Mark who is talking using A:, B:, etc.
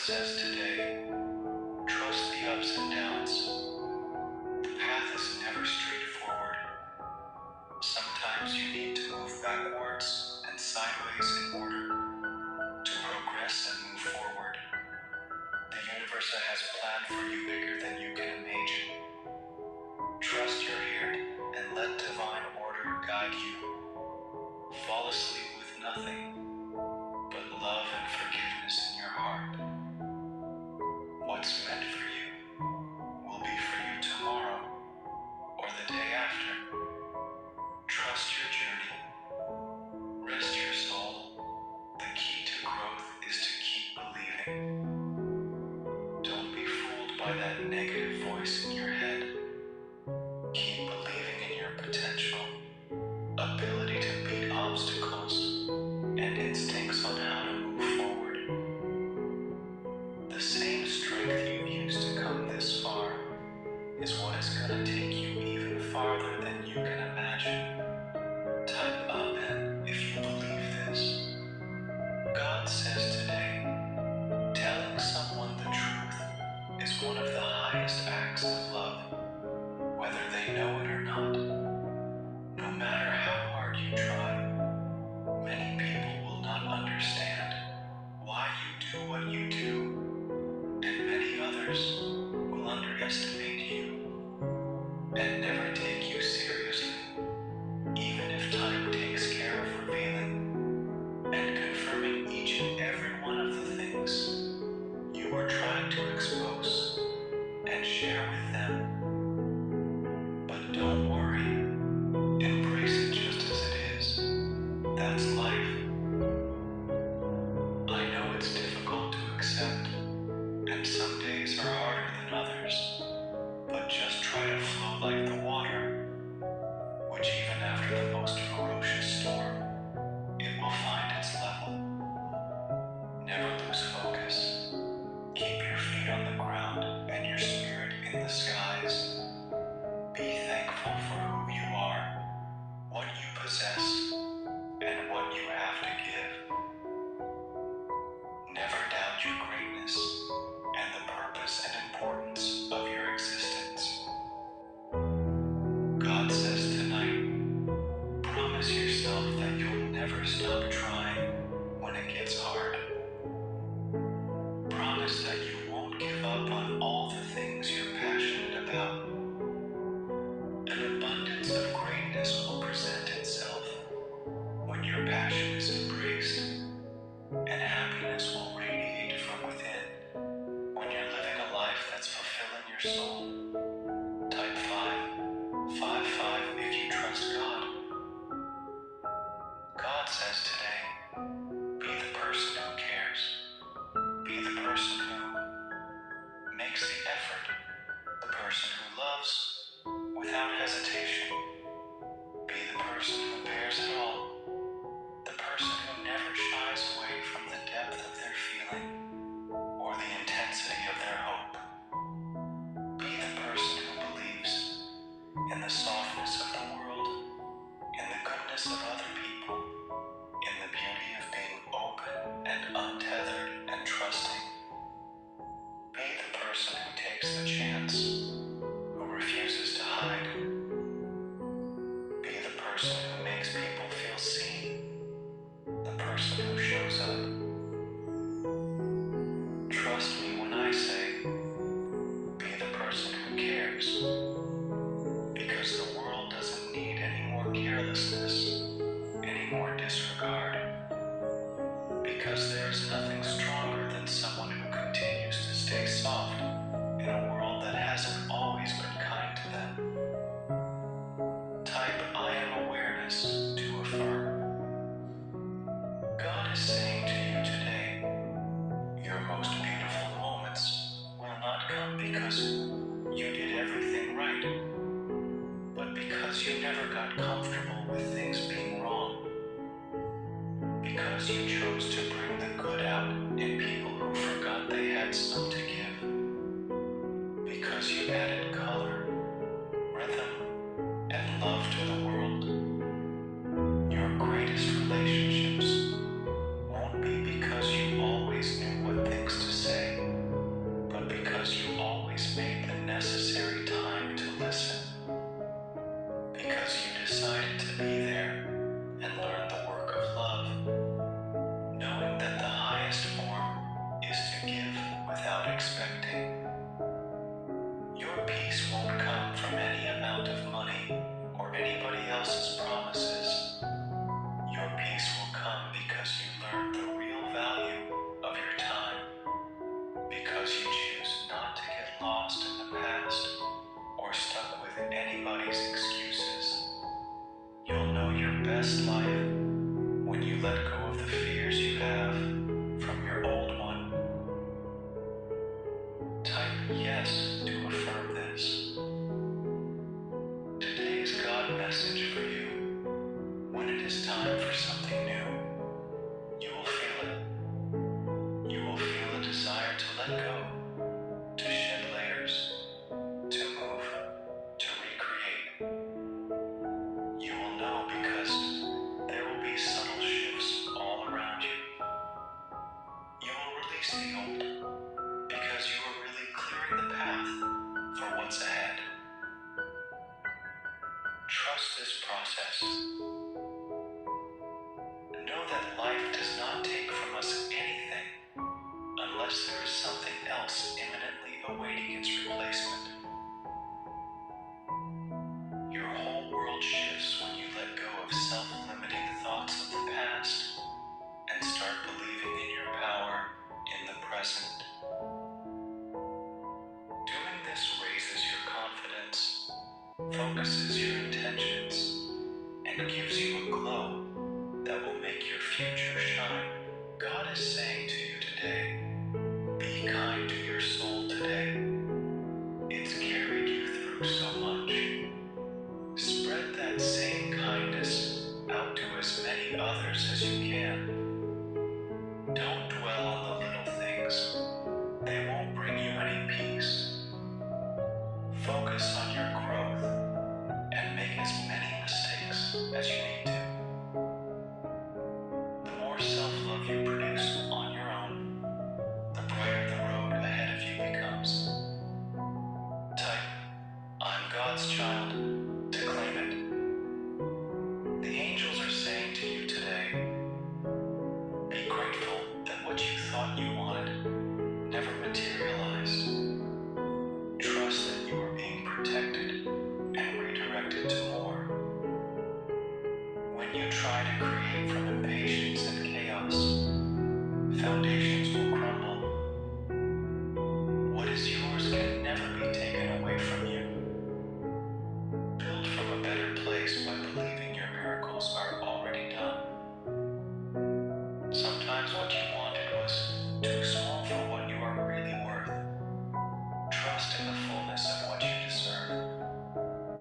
A: says today, trust the ups and downs. The path is never straightforward. Sometimes you need to move backwards and sideways in order to progress and move forward. The universe has planned for you bigger than you can imagine. Trust you're here and let divine order guide you. Fall asleep with nothing but love and forgiveness in your heart. What's meant for you will be for you tomorrow or the day after. Trust your journey. Rest your soul. The key to growth is to keep believing. Don't be fooled by that negative voice in your head. Keep believing in your potential, ability to beat obstacles, and instincts on how to move forward. The same strength you've used to come this far is what is going to take you even farther than you can imagine. Type Amen if you believe this. God says today, telling someone the truth is one of the highest acts of love, whether they know it or not. No matter how hard you try, many people will not understand why you do what you do, and many others will underestimate you and never take you seriously, even if time takes care of revealing and confirming each and every one of the things you were trying to expose and share with them. But don't worry, embrace it just as it is. That's life. I know it's difficult to accept, and some days are harder than others, but just try to flow like the water, which even after the most ferocious storm, it will find its level. Never lose focus. Keep your feet on the ground and your spirit in the skies. Be thankful for who you are, what you possess, and what you have to give. Never doubt your greatness and the purpose and importance of your existence. God says tonight, promise yourself that you'll never stop trying when it gets hard. Promise that you won't give up on all the things you're passionate about. An abundance of greatness will present itself when your passion is embraced, and happiness will radiate from within when you're living a life that's fulfilling your soul. Type 555 if you trust God. God says today, be the person who cares. Be the person who makes the effort. The person who loves without hesitation. Be the person who bears it all. The person who never shies away from the depth of their feeling or the intensity of their hope. Be the person who believes in the softness of the world, in the goodness of other people, in the beauty of being open and untethered and trusting. Be the person who takes the chance, who refuses to hide. Be the person who makes people feel seen, the person who shows up. Trust me when I say, be the person who cares, because the world doesn't need any more carelessness, any more disregard, because there is nothing stronger than someone who continues to stay soft in a world that hasn't always been kind to them. Type I am awareness to affirm. God is saying to you today, your most beautiful moments will not come because you did everything right, but because you never got comfortable with things being wrong. Because you chose to bring the good out in people who forgot they had some to give. Because you added color, rhythm, and love to the world. Your greatest relationships won't be because you always knew what things to say, release the old, because you are really clearing the path for what's ahead. Trust this process. Know that life does not take from us anything unless there is something else imminently awaiting its replacement. Your whole world shifts when you let go of self-limiting thoughts of the past and start believing in your power in the present. Doing this raises your confidence, focuses your intentions, and gives you a glow that will make your future shine. God is saying to you today, be kind to your soul today. It's carried you through so much. Spread that same kindness out to as many others as you can. Don't